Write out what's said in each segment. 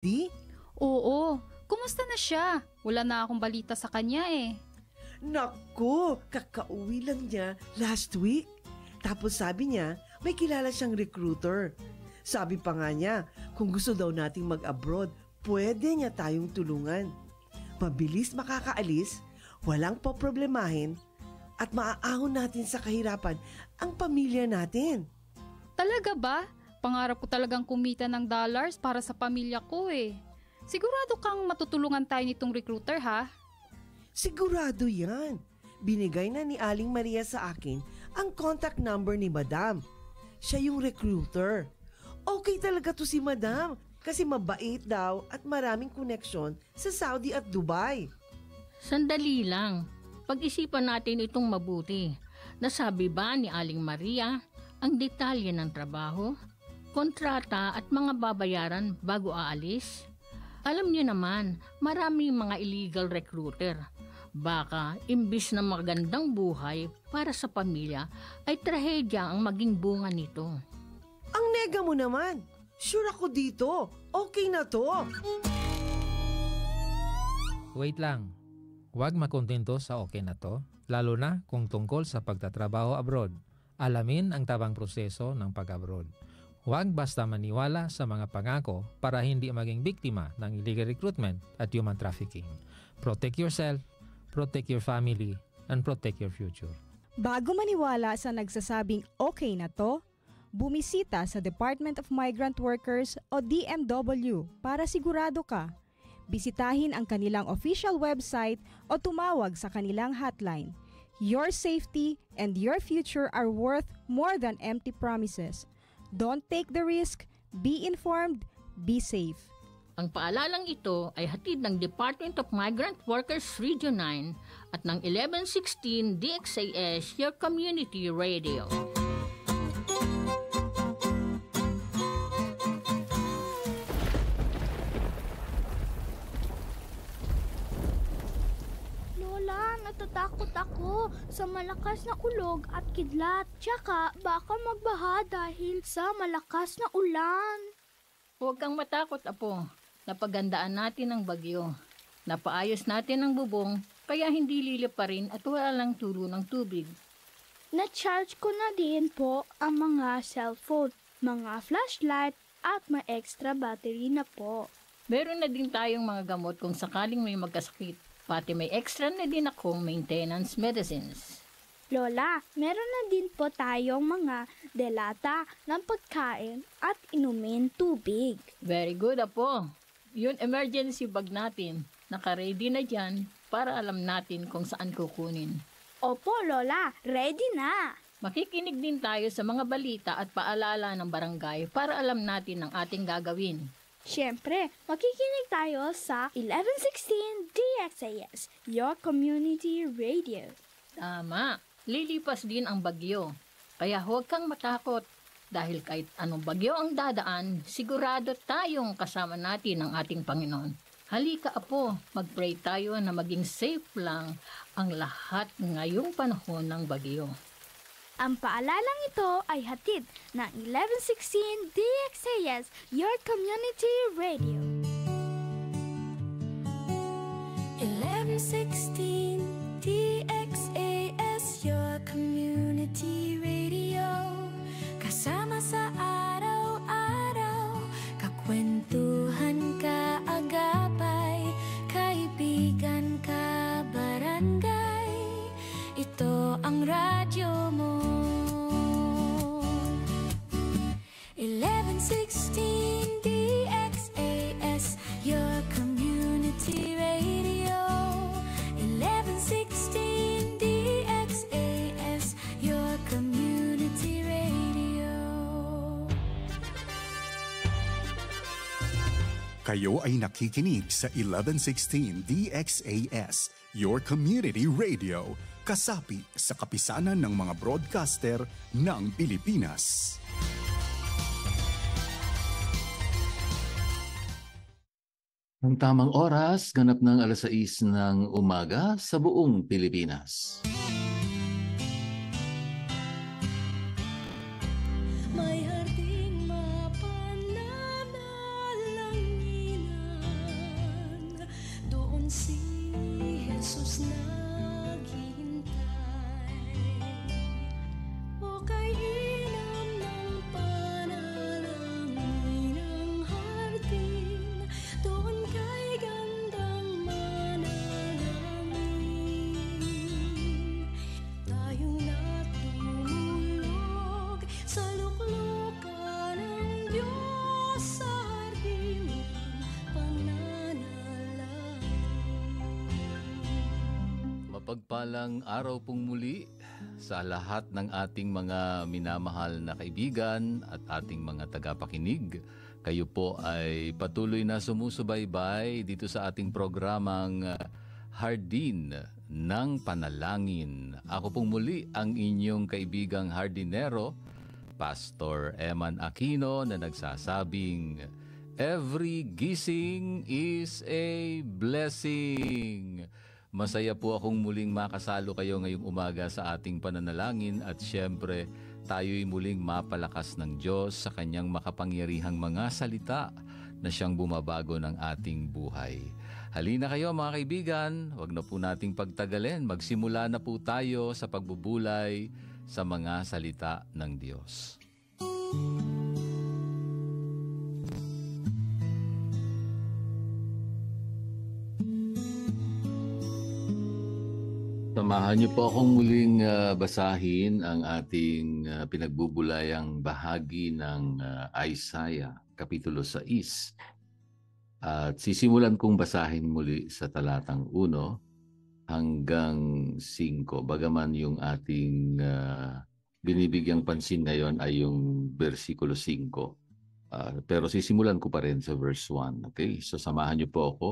Di? Oo, kumusta na siya? Wala na akong balita sa kanya eh. Naku, kakauwi lang niya last week. Tapos sabi niya, may kilala siyang recruiter. Sabi pa nga niya, kung gusto daw nating mag-abroad, pwede niya tayong tulungan. Mabilis makakaalis, walang poproblemahin, at maaahon natin sa kahirapan ang pamilya natin. Talaga ba? Pangarap ko talagang kumita ng dollars para sa pamilya ko eh. Sigurado kang matutulungan tayo nitong recruiter ha? Sigurado yan. Binigay na ni Aling Maria sa akin ang contact number ni Madam. Siya yung recruiter. Okay talaga to si Madam kasi mabait daw at maraming koneksyon sa Saudi at Dubai. Sandali lang. Pag-isipan natin itong mabuti. Nasabi ba ni Aling Maria ang detalye ng trabaho, kontrata at mga babayaran bago aalis? Alam niyo naman, maraming mga illegal recruiter. Baka imbis na magandang buhay para sa pamilya ay trahedya ang maging bunga nito. Ang nega mo naman. Sure ako dito. Okay na to. Wait lang. Huwag makontento sa okay na to, lalo na kung tungkol sa pagtatrabaho abroad. Alamin ang tabang proseso ng pag-abroad. Huwag basta maniwala sa mga pangako para hindi maging biktima ng illegal recruitment at human trafficking. Protect yourself, protect your family, and protect your future. Bago maniwala sa nagsasabing okay na to, bumisita sa Department of Migrant Workers o DMW para sigurado ka. Bisitahin ang kanilang official website o tumawag sa kanilang hotline. Your safety and your future are worth more than empty promises. Don't take the risk. Be informed. Be safe. Ang paalalang ito ay hatid ng Department of Migrant Workers Region 9 at ng 1116 DXAS, your community radio. Natatakot ako sa malakas na ulog at kidlat. Tsaka baka magbaha dahil sa malakas na ulan. Huwag kang matakot, Apo. Napagandaan natin ang bagyo. Napaayos natin ang bubong, kaya hindi lilipa rin at wala lang tulo ng tubig. Na-charge ko na din po ang mga cellphone, mga flashlight at may extra battery na po. Meron na din tayong mga gamot kung sakaling may magkasakit. Pati may extra na din akong maintenance medicines. Lola, meron na din po tayong mga delata ng pagkain at inumin tubig. Very good, Apo. Yun emergency bag natin. Naka-ready na dyan para alam natin kung saan kukunin. Opo, Lola. Ready na. Makikinig din tayo sa mga balita at paalala ng barangay para alam natin ang ating gagawin. Siyempre, makikinig tayo sa 1116 DXAS, your community radio. Tama, lilipas din ang bagyo. Kaya huwag kang matakot. Dahil kahit anong bagyo ang dadaan, sigurado tayong kasama natin ang ating Panginoon. Halika, Apo, mag-pray tayo na maging safe lang ang lahat ngayong panahon ng bagyo. Ang paalalang ito ay hatid ng 1116 DXAS, your community radio. 1116 DXAS, your community radio. Kasama sa araw-araw, kakwentuhan, kaagapay, kaibigan, kabarangay. Ito ang radyo mo. 1116 DXAS, your community radio. 1116 DXAS, your community radio. Kayo ay nakikinig sa 1116 DXAS, your community radio. Kasapi sa kapisanan ng mga broadcaster ng Pilipinas. Ang tamang oras, ganap ng 6:00 ng umaga sa buong Pilipinas. May harding mapananalangin Mapagpalang araw pong muli sa lahat ng ating mga minamahal na kaibigan at ating mga tagapakinig. Kayo po ay patuloy na sumusubaybay dito sa ating programang Hardin ng Panalangin. Ako pong muli ang inyong kaibigang hardinero, Pastor Eman Aquino, na nagsasabing, every gising is a blessing. Masaya po akong muling makasalo kayo ngayong umaga sa ating pananalangin at syempre tayo'y muling mapalakas ng Diyos sa kanyang makapangyarihang mga salita na siyang bumabago ng ating buhay. Halina kayo mga kaibigan, wag na po nating pagtagalin. Magsimula na po tayo sa pagbubulay sa mga salita ng Diyos. Samahan niyo po akong muling basahin ang ating pinagbubulayang bahagi ng Isaiah, Kapitulo 6. At sisimulan kong basahin muli sa talatang 1 hanggang 5. Bagaman yung ating binibigyang pansin ngayon ay yung versikulo 5. Pero sisimulan ko pa rin sa verse 1. Okay? So samahan niyo po ako.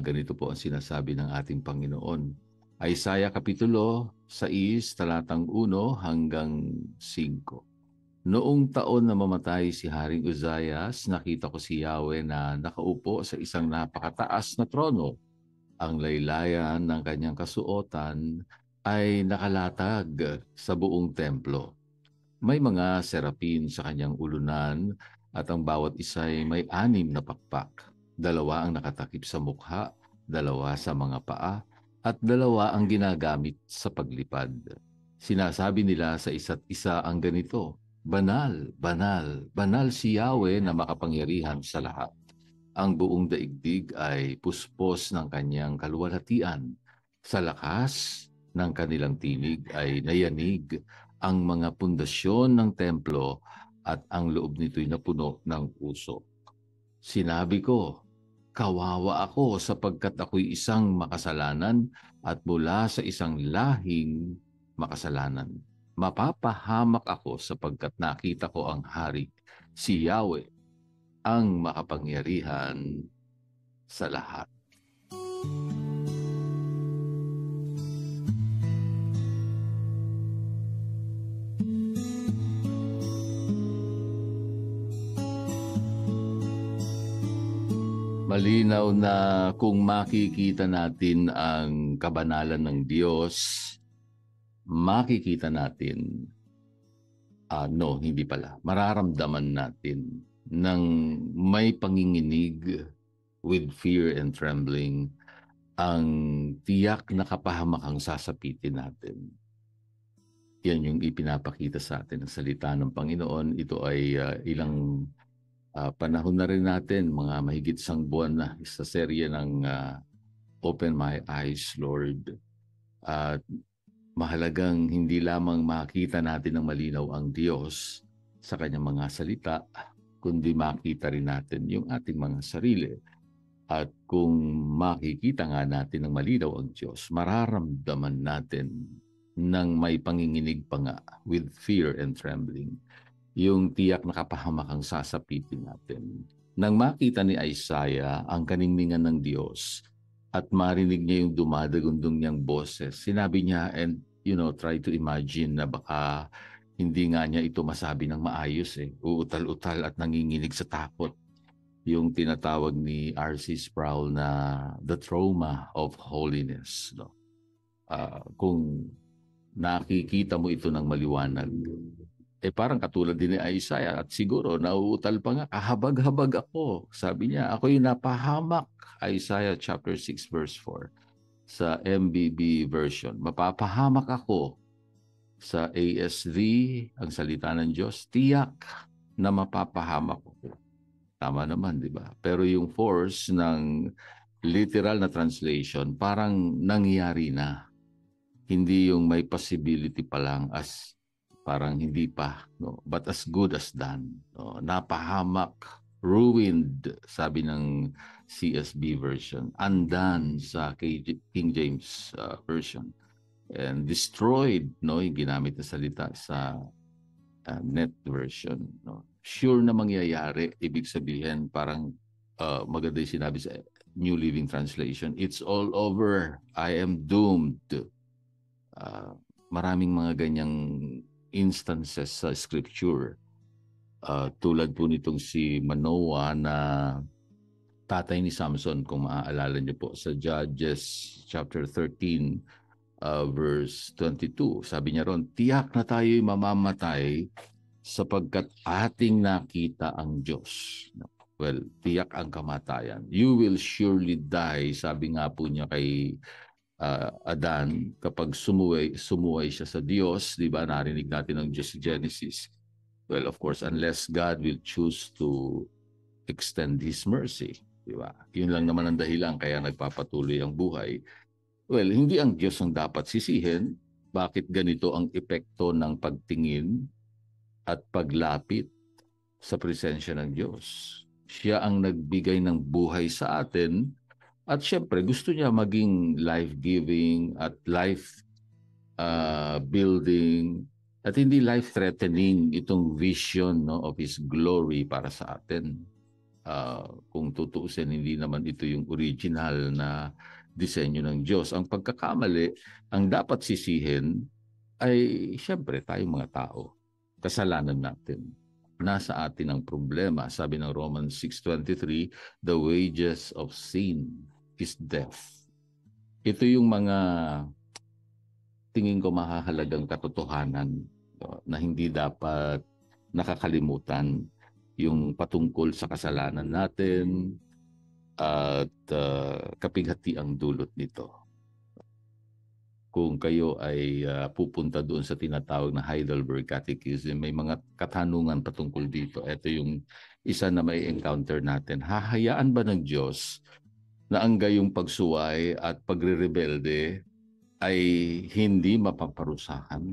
Ganito po ang sinasabi ng ating Panginoon. Isaiah Kapitulo 6, talatang 1 hanggang 5. Noong taon na mamatay si Haring Uzzias, nakita ko si Yahweh na nakaupo sa isang napakataas na trono. Ang laylayan ng kanyang kasuotan ay nakalatag sa buong templo. May mga serapin sa kanyang ulunan at ang bawat isa'y may 6 na pakpak. 2 ang nakatakip sa mukha, 2 sa mga paa, at 2 ang ginagamit sa paglipad. Sinasabi nila sa isa't isa ang ganito, Banal, banal, banal si Yahweh na makapangyarihan sa lahat. Ang buong daigdig ay puspos ng kanyang kaluwalhatian. Sa lakas ng kanilang tinig ay nayanig ang mga pundasyon ng templo at ang loob nito'y napuno ng puso. Sinabi ko, kawawa ako sapagkat ako'y isang makasalanan at mula sa isang lahing makasalanan. Mapapahamak ako sapagkat nakita ko ang hari, si Yahweh, ang makapangyarihan sa lahat. Malinaw na kung makikita natin ang kabanalan ng Diyos, makikita natin, hindi pala, mararamdaman natin ng may panginginig with fear and trembling ang tiyak na kapahamakang sasapitin natin. Yan yung ipinapakita sa atin ng salita ng Panginoon. Ito ay ilang panahon na rin natin, mga mahigit 1 buwan na sa serye ng Open My Eyes, Lord. At mahalagang hindi lamang makita natin ng malinaw ang Diyos sa kanyang mga salita, kundi makita rin natin yung ating mga sarili. At kung makikita nga natin ng malinaw ang Diyos, mararamdaman natin ng may panginginig pa nga with fear and trembling. Yung tiyak na kapahamakang sasapitin natin. Nang makita ni Isaiah ang kaningningan ng Diyos at marinig niya yung dumadagundong niyang boses, sinabi niya, and try to imagine na baka hindi nga niya ito masabi ng maayos Uutal-utal at nanginginig sa takot. Yung tinatawag ni R.C. Sproul na the trauma of holiness. Kung nakikita mo ito ng maliwanag, parang katulad din ni Isaiah at siguro nauutal pa nga, kahabag-habag ako. Sabi niya, ako'y napahamak. Isaiah chapter 6 verse 4 sa MBB version. Mapapahamak ako. Sa ASV, ang salita ng Diyos, tiyak na mapapahamak ako. Tama naman, di ba? Pero yung force ng literal na translation, parang nangyari na. Hindi yung may possibility pa lang as parang hindi pa, but as good as done. Napahamak ruined, sabi ng CSB version, undone sa King James version, and destroyed, no, yung ginamit na salita sa net version, no. Sure na mangyayari, ibig sabihin parang maganda yung sinabi sa New Living Translation, it's all over, I am doomed. Maraming mga ganyang instances sa scripture. Tulad po nitong si Manoah na tatay ni Samson, kung maaalala niyo po sa Judges chapter 13 verse 22. Sabi niya ron, tiyak na tayo'y mamamatay sapagkat ating nakita ang Diyos. Well, tiyak ang kamatayan. You will surely die, sabi nga po niya kay Adan kapag sumuway siya sa Diyos, di ba? Narinig natin ang Diyos sa Genesis. Well, of course, unless God will choose to extend His mercy, di ba? Yun lang naman ang dahilan kaya nagpapatuloy ang buhay. Well, hindi ang Diyos ang dapat sisihin. Bakit ganito ang epekto ng pagtingin at paglapit sa presensya ng Diyos? Siya ang nagbigay ng buhay sa atin at syempre gusto niya maging life-giving at life-building at hindi life-threatening itong vision, no, of His glory para sa atin. Kung tutuusin, hindi naman ito yung original na disenyo ng Diyos. Ang pagkakamali, ang dapat sisihin ay syempre tayong mga tao. Kasalanan natin. Nasa atin ang problema. Sabi ng Romans 6:23, the wages of sin is death. Ito yung mga tingin ko mahahalagang katotohanan na hindi dapat nakakalimutan, yung patungkol sa kasalanan natin at kapighati ang dulot nito. Kung kayo ay pupunta doon sa tinatawag na Heidelberg Catechism, may mga katanungan patungkol dito. Ito yung isa na may encounter natin. Hahayaan ba ng Diyos na ang gayong pagsuway at pagre-rebelde ay hindi mapaparusahan?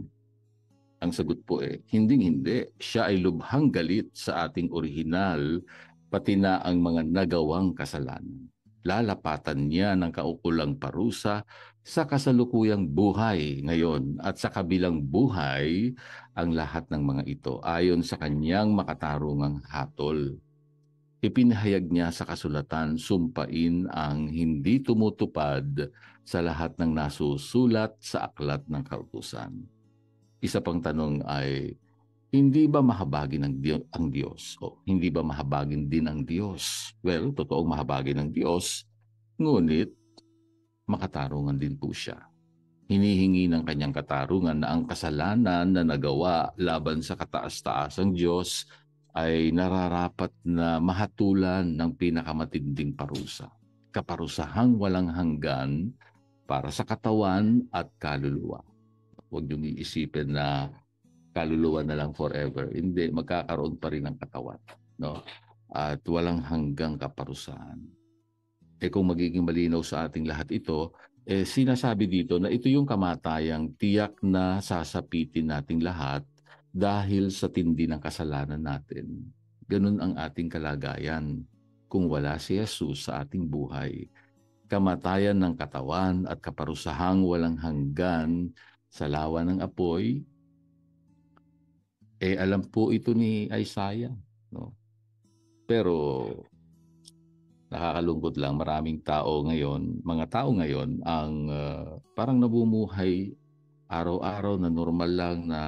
Ang sagot po hindi. Siya ay lubhang galit sa ating orihinal, pati na ang mga nagawang kasalanan. Lalapatan niya ng kaukulang parusa sa kasalukuyang buhay ngayon at sa kabilang buhay ang lahat ng mga ito ayon sa kanyang makatarungang hatol. Ipinahayag niya sa kasulatan, sumpain ang hindi tumutupad sa lahat ng nasusulat sa aklat ng kautusan. Isa pang tanong ay, hindi ba mahabagin ang Diyos? O hindi ba mahabagin din ang Diyos? Well, totoong mahabagin ng Diyos, ngunit makatarungan din po siya. Hinihingi ng kanyang katarungan na ang kasalanan na nagawa laban sa kataas-taasang Diyos ay nararapat na mahatulan ng pinakamatinding parusa. Kaparusahang walang hanggan para sa katawan at kaluluwa. Huwag niyong iisipin na kaluluwa na lang forever. Hindi, magkakaroon pa rin ng katawan, no? At walang hanggang kaparusahan. Kung magiging malinaw sa ating lahat ito, sinasabi dito na ito yung kamatayang tiyak na sasapitin nating lahat dahil sa tindi ng kasalanan natin. Ganun ang ating kalagayan kung wala si Jesus sa ating buhay. Kamatayan ng katawan at kaparusahang walang hanggan sa lawa ng apoy, alam po ito ni Isaiah, no? Pero nakakalungkot lang, maraming tao ngayon, mga tao ngayon ang parang nabumuhay araw-araw na normal lang na,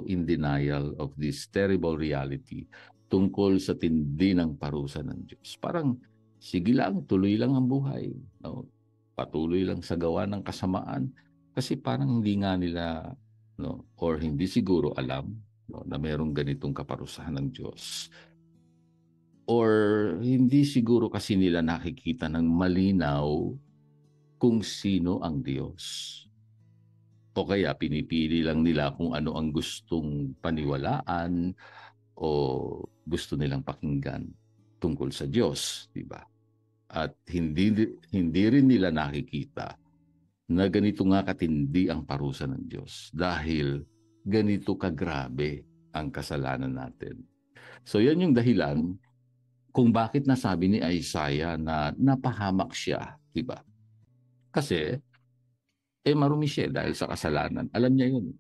in denial of this terrible reality tungkol sa tindi ng parusa ng Diyos. Parang sige lang, tuloy lang ang buhay, no? Patuloy lang sa gawa ng kasamaan kasi parang hindi nga nila, no, or hindi siguro alam, no, na mayroong ganitong kaparusahan ng Diyos. Or hindi siguro kasi nila nakikita ng malinaw kung sino ang Diyos. O kaya pinipili lang nila kung ano ang gustong paniwalaan o gusto nilang pakinggan tungkol sa Diyos, di ba? At hindi rin nila nakikita na ganito nga katindi ang parusa ng Diyos dahil ganito kagrabe ang kasalanan natin. So yan yung dahilan kung bakit nasabi ni Isaiah na napahamak siya, di ba? Kasi, marumi siya dahil sa kasalanan. Alam niya yun.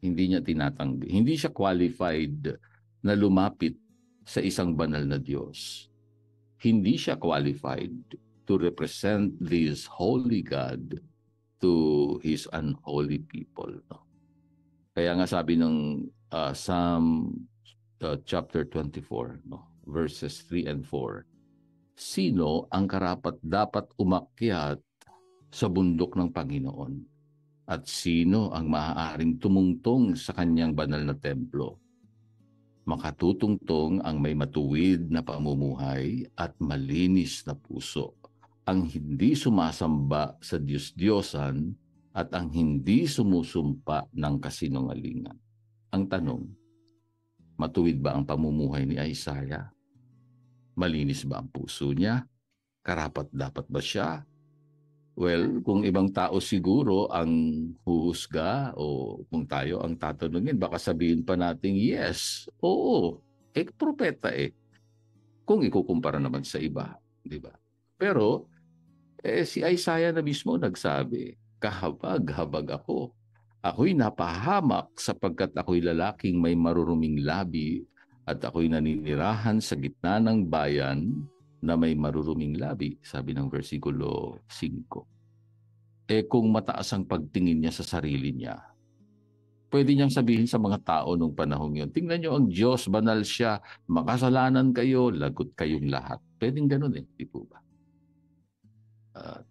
Hindi niya tinatanggi. Hindi siya qualified na lumapit sa isang banal na Diyos. Hindi siya qualified to represent this holy God to His unholy people. No? Kaya nga sabi ng Psalm chapter 24, no? verses 3 and 4, sino ang karapat dapat umakyat sa bundok ng Panginoon? At sino ang maaaring tumungtong sa kanyang banal na templo? Makatutungtong ang may matuwid na pamumuhay at malinis na puso, ang hindi sumasamba sa Diyos-Diyosan at ang hindi sumusumpa ng kasinungalingan. Ang tanong, matuwid ba ang pamumuhay ni Isaiah? Malinis ba ang puso niya? Karapat-dapat ba siya? Well, kung ibang tao siguro ang huhusga o kung tayo ang tatanungin, baka sabihin pa natin, yes, oo, propeta kung ikukumpara naman sa iba, di ba? Pero, si Isaiah na mismo nagsabi, kahabag-habag ako. Ako'y napahamak sapagkat ako'y lalaking may maruruming labi at ako'y naninirahan sa gitna ng bayan na may maruruming labi, sabi ng versikulo 5. Kung mataas ang pagtingin niya sa sarili niya, pwede niyang sabihin sa mga tao nung panahong yun, tingnan niyo ang Diyos, banal siya, makasalanan kayo, lagot kayong lahat. Pwedeng ganun di po ba?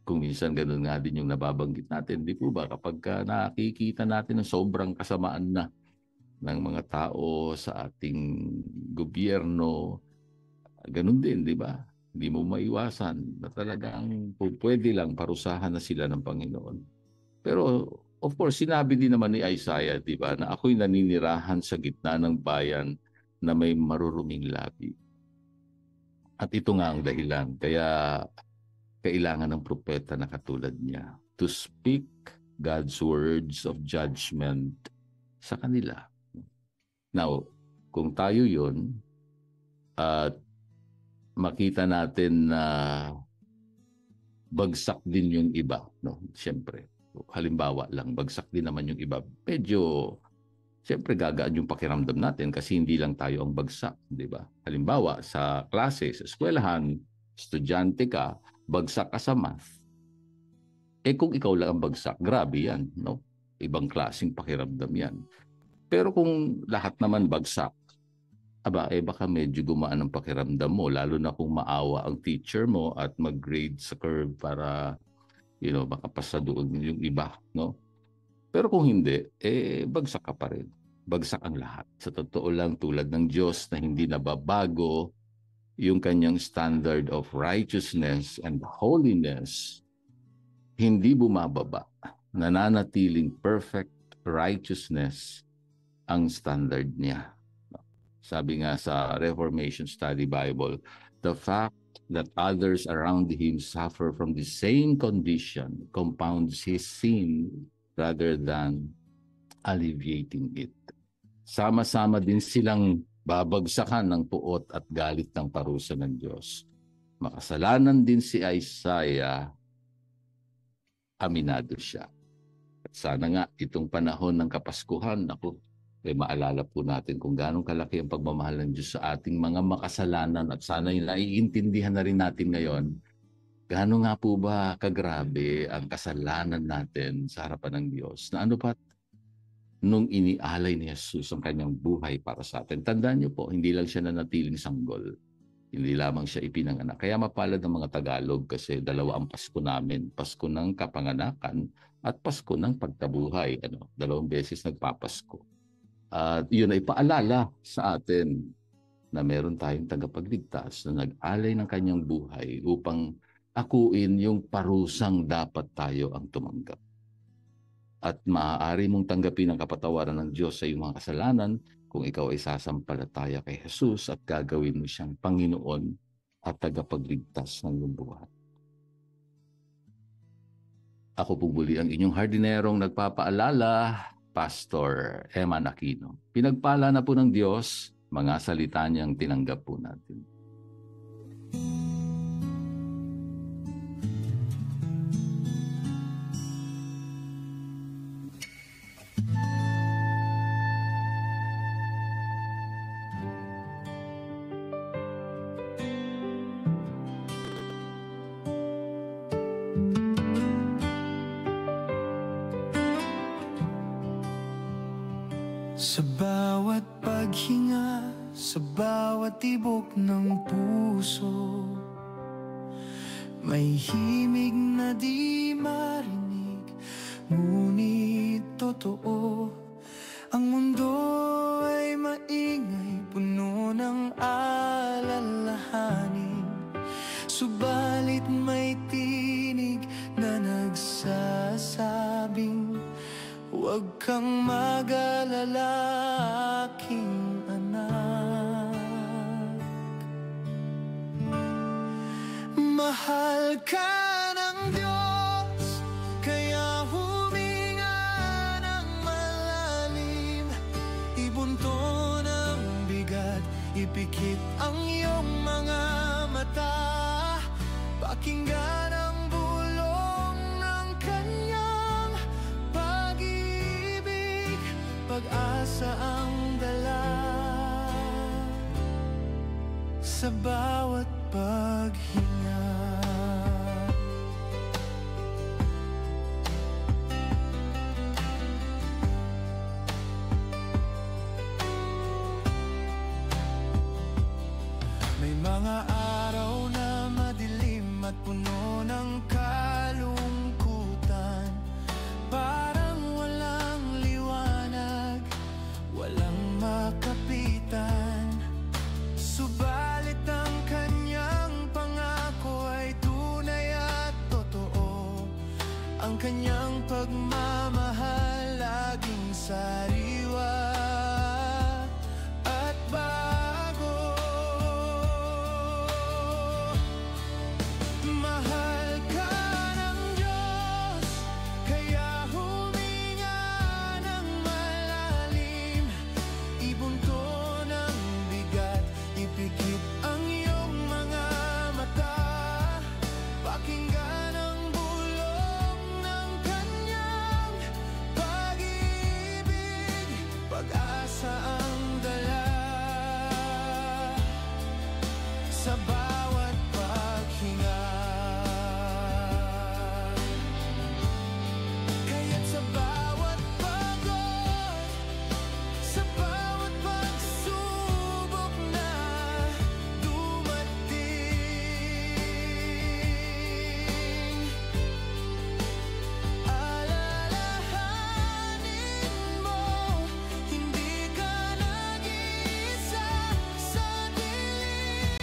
Kung minsan ganun nga din yung nababanggit natin, di po ba? Kapag nakikita natin ang sobrang kasamaan na ng mga tao sa ating gobyerno, ganun din, di ba? Hindi mo maiwasan na talagang pwede lang parusahan na sila ng Panginoon. Pero of course, sinabi din naman ni Isaiah, di ba, na ako'y naninirahan sa gitna ng bayan na may maruruming labi. At ito nga ang dahilan. Kaya kailangan ng propeta na katulad niya to speak God's words of judgment sa kanila. Now, kung tayo yun, at makita natin na bagsak din yung iba, no? Siyempre, halimbawa lang, bagsak din naman yung iba. Medyo, siyempre gagaan yung pakiramdam natin kasi hindi lang tayo ang bagsak, di ba? Halimbawa, sa klase, sa eskwelahan, estudyante ka, bagsak ka sa math. Kung ikaw lang ang bagsak, grabe yan, no? Ibang klaseng pakiramdam yan. Pero kung lahat naman bagsak, baka medyo gumaan ang pakiramdam mo, lalo na kung maawa ang teacher mo at mag-grade sa curve para, makapasa doon yung iba, no? Pero kung hindi, bagsak ka pa rin. Bagsak ang lahat. Sa totoo lang, tulad ng Diyos na hindi nababago yung kanyang standard of righteousness and holiness, hindi bumababa. Nananatiling perfect righteousness ang standard niya. Sabi nga sa Reformation Study Bible, the fact that others around him suffer from the same condition compounds his sin rather than alleviating it. Sama-sama din silang babagsakan ng puot at galit ng parusa ng Diyos. Makasalanan din si Isaiah, aminado siya. At sana nga itong panahon ng Kapaskuhan, maalala po natin kung gaano kalaki ang pagmamahal ng Diyos sa ating mga makasalanan at sana yung naiintindihan na rin natin ngayon, gaano nga po ba kagrabe ang kasalanan natin sa harapan ng Diyos na nung inialay ni Jesus ang kanyang buhay para sa atin. Tandaan niyo po, hindi lang siya nanatiling sanggol. Hindi lamang siya ipinanganak. Kaya mapalad ng mga Tagalog kasi dalawa ang Pasko namin. Pasko ng kapanganakan at Pasko ng pagkabuhay. Dalawang beses nagpapasko. At yun ay paalala sa atin na meron tayong tagapagligtas na nag-alay ng kanyang buhay upang akuin yung parusang dapat tayo ang tumanggap. At maaari mong tanggapin ang kapatawaran ng Diyos sa iyong mga kasalanan kung ikaw ay sasampalataya kay Jesus at gagawin mo siyang Panginoon at tagapagligtas ng iyong buhay. Ako po muli ang inyong hardinerong nagpapaalala, Pastor Eman Aquino. Pinagpala na po ng Diyos, mga salita niyang tinanggap po natin. Sa bawat paghinga, sa bawat tibok ng puso, may himig na di marinig, ngunit totoo. Ang mundo ay maingay, puno ng alalahanin, subalit may tinig na nagsasabing, huwag kang mag-alala, aking anak. Mahal ka ng Diyos, kaya huminga ng malalim, ibunto ng bigat, ipikit ang iyong mga mata, pakinggan ang bulong ng kanyang pag-ibig, pag-asa ang dala sa bawat paghinga. May mga araw na madilim at puno ng kalungkutan, parang walang liwanag, walang makapitan. Subalit ang kanyang pangako ay tunay at totoo, ang kanyang pagmamahal laging sariwa at bago. Mahal ka ng Diyos, kaya huminga ng malalim, ibunto ng bigat, ipikit ang iyong mga mata, pakinggan ang bulong ng kanyang pag-ibig, pag-asa ang dala sa bawat paghinga. Kaya't sa bawat pagod, sa bawat pagsubok na dumating, alalahanin mo, hindi ka nag-iisa sa dilim.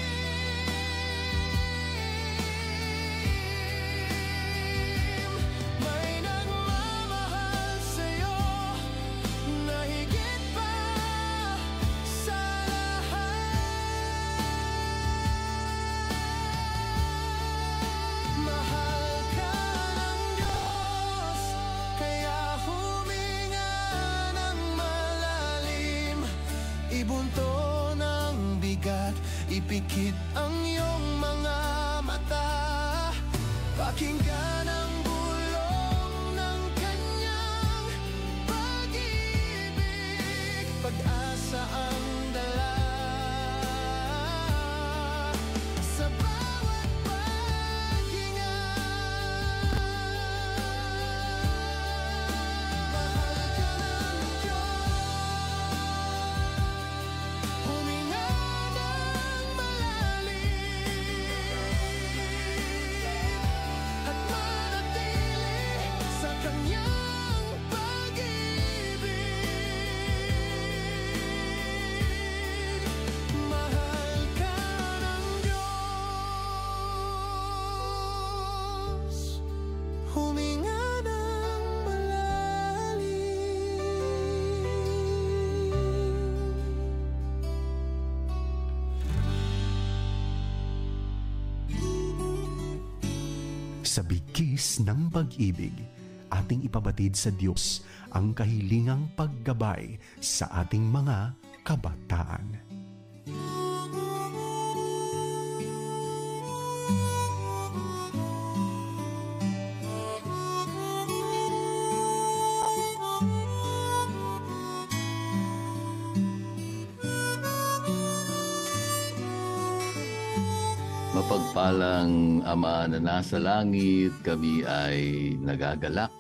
May nagmamahal sa'yo na higit pa sa lahat. Mahal ka ng Diyos, kaya huminga ng malalim, ibunto ng bigat, ipikit ang iyong mga mata, pakinggan ang bulong ng kanyang pag-ibig, pag-asa ang dala sa bawat paghinga. Mahal ka ng Diyos, huminga ng malalim, at manatili sa kanyang pag-ibig. Mahal ka ng Diyos, huminga ng malalim. Sa bigkis ng pag-ibig, ating ipabatid sa Diyos ang kahilingang paggabay sa ating mga kabataan. Mapagpalang Ama na nasa langit, kami ay nagagalak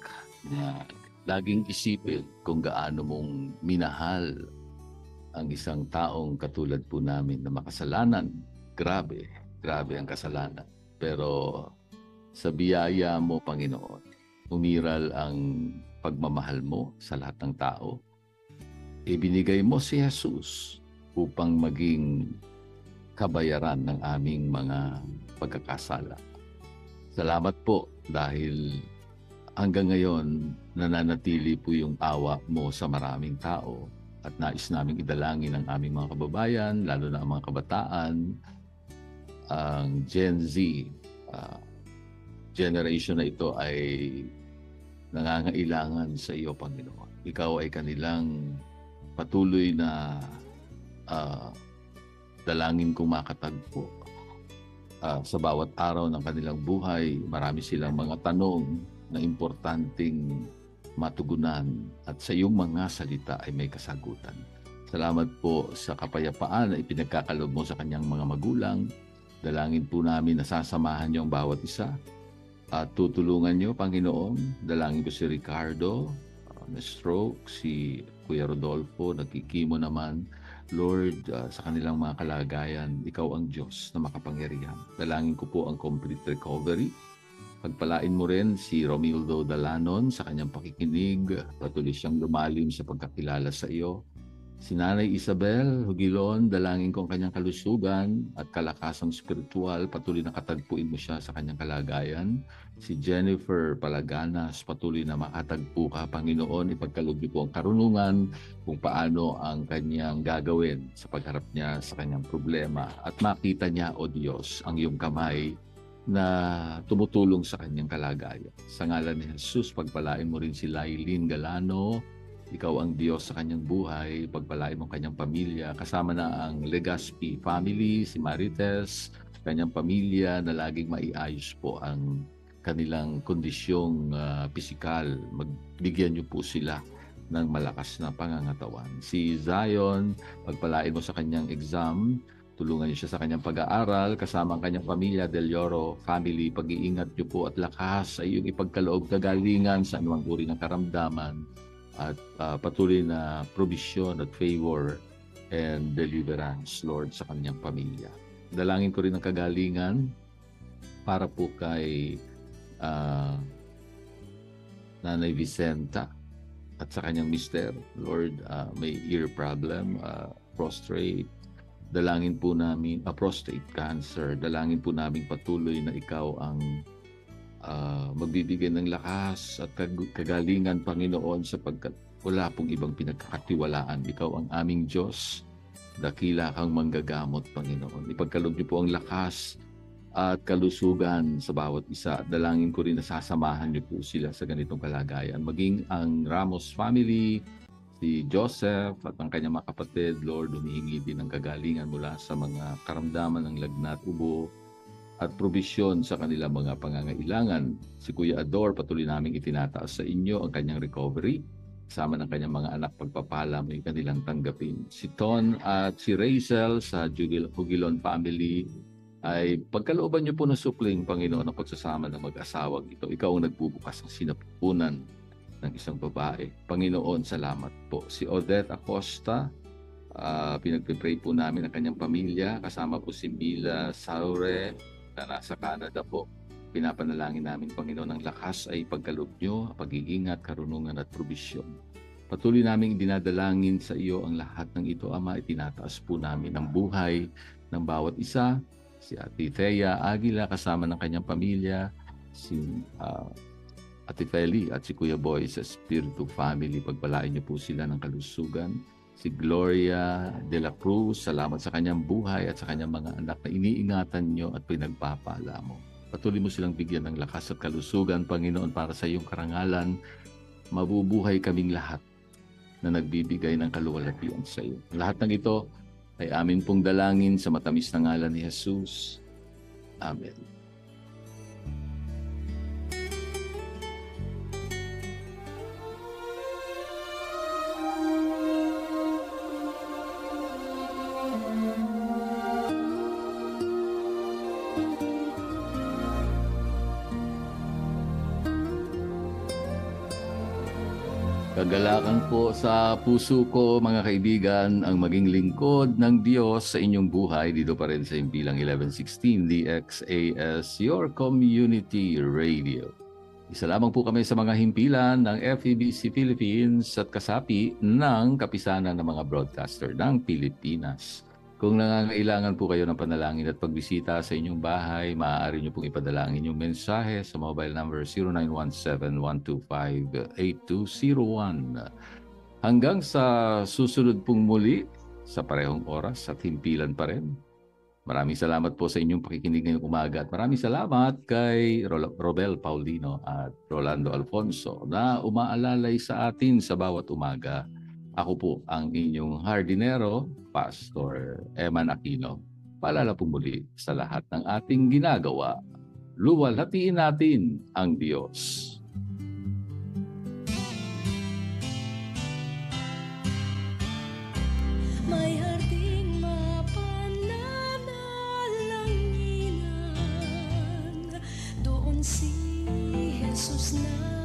na laging isipin kung gaano mong minahal ang isang taong katulad po namin na makasalanan. Grabe ang kasalanan. Pero sa biyaya mo, Panginoon, umiral ang pagmamahal mo sa lahat ng tao. Ibinigay mo si Jesus upang maging kabayaran ng aming mga pagkakasala. Salamat po dahil hanggang ngayon nananatili po yung awa mo sa maraming tao at nais naming idalangin ang aming mga kababayan, lalo na ang mga kabataan, ang Gen Z. Generation na ito ay nangangailangan sa iyo, Panginoon. Ikaw ay kanilang patuloy na dalangin kong makatagpo. Sa bawat araw ng kanilang buhay, marami silang mga tanong na importanteng matugunan at sa iyong mga salita ay may kasagutan. Salamat po sa kapayapaan na ipinagkakaloob mo sa kanyang mga magulang. Dalangin po namin na sasamahan niyo ang bawat isa at tutulungan niyo, Panginoon. Dalangin ko si Ricardo, na stroke, si Kuya Rodolfo, nagkikimo naman. Lord, sa kanilang mga kalagayan, ikaw ang Diyos na makapangyarihan. Dalangin ko po ang complete recovery. Pagpalain mo rin si Romildo Dalanon sa kanyang pakikinig. Patuloy siyang lumalim sa pagkakilala sa iyo. Si Nanay Isabel Hugilon, dalangin ko ang kanyang kalusugan at kalakasang spiritual. Patuloy na katagpuin mo siya sa kanyang kalagayan. Si Jennifer Palaganas, patuloy na makatagpo ka, Panginoon. Ipagkaloob niyo po ang karunungan kung paano ang kanyang gagawin sa pagharap niya sa kanyang problema. At makita niya, O Diyos, ang iyong kamay na tumutulong sa kanyang kalagayan. Sa ngalan ni Jesus, pagpalain mo rin si Lailin Galano. Ikaw ang Diyos sa kanyang buhay, pagpalain mo kanyang pamilya, kasama na ang Legaspi family, si Marites, kanyang pamilya na laging maiayos po ang kanilang kondisyong pisikal. Magbigyan niyo po sila ng malakas na pangangatawan. Si Zion, pagpalain mo sa kanyang exam, tulungan niyo siya sa kanyang pag-aaral, kasama ang kanyang pamilya, Del Lloro family, pag-iingat niyo po at lakas sa iyong ipagkaloob kagalingan sa anumang uri ng karamdaman at patuloy na provision at favor and deliverance, Lord, sa kanyang pamilya. Dalangin ko rin ang kagalingan para po kay Nanay Vicenta at sa kanyang mister. Lord, may ear problem, prostrate. Dalangin po namin, prostate cancer. Dalangin po namin patuloy na ikaw ang magbibigay ng lakas at kagalingan, Panginoon, sapagkat wala pong ibang pinagkakatiwalaan. Ikaw ang aming Diyos. Dakila kang manggagamot, Panginoon. Ipagkaloob niyo po ang lakas at kalusugan sa bawat isa. Dalangin ko rin na sasamahan niyo po sila sa ganitong kalagayan. Maging ang Ramos family, si Joseph at ang kanyang mga kapatid, Lord, humihingi din ng kagalingan mula sa mga karamdaman ng lagnat, ubo, at probisyon sa kanilang mga pangangailangan. Si Kuya Ador, patuloy naming itinataas sa inyo ang kanyang recovery. Kasama ng kanyang mga anak, pagpapala mo yung kanilang tanggapin. Si Ton at si Rachel sa Hugilon family ay pagkalooban niyo po na supling, Panginoon, ang pagsasama ng mag-asawang ito. Ikaw ang nagbubukas ng sinapupunan ng isang babae. Panginoon, salamat po. Si Odette Acosta, pinagpipray po namin ang kanyang pamilya. Kasama po si Mila Saure, na nasa Canada po. Pinapanalangin namin, Panginoon, ang lakas ay pagkaloob nyo, pag-iingat, karunungan at probisyon. Patuloy namin dinadalangin sa iyo ang lahat ng ito, Ama. Itinataas po namin ang buhay ng bawat isa. Si Ate Thea Aguila, kasama ng kanyang pamilya. Si Ate Feli at si Kuya Boy sa Spiritu Family. Pagpalain niyo po sila ng kalusugan. Si Gloria de la Cruz, salamat sa kanyang buhay at sa kanyang mga anak na iniingatan niyo at pinagpapala mo. Patuloy mo silang bigyan ng lakas at kalusugan, Panginoon, para sa iyong karangalan. Mabubuhay kaming lahat na nagbibigay ng kaluwalhatian sa iyo. Lahat ng ito ay amin pong dalangin sa matamis na ngalan ni Jesus. Amen. Kagalakan po sa puso ko, mga kaibigan, ang maging lingkod ng Diyos sa inyong buhay dito pa rin sa Impilang 1116 DXAS, your community radio. Isa lamang po kami sa mga himpilan ng FEBC Philippines at kasapi ng kapisanan ng mga broadcaster ng Pilipinas. Kung nangangailangan po kayo ng panalangin at pagbisita sa inyong bahay, maaari nyo pong ipadalangin yung mensahe sa mobile number 0917-125-8201. Hanggang sa susunod pong muli sa parehong oras at himpilan pa rin. Maraming salamat po sa inyong pakikinig ngayong umaga at maraming salamat kay Robel Paulino at Rolando Alfonso na umaalalay sa atin sa bawat umaga. Ako po ang inyong hardinero, Pastor Eman Aquino. Paalala po muli sa lahat ng ating ginagawa, luwalhatiin natin ang Diyos. May harding mapananalanginan, doon si Jesus na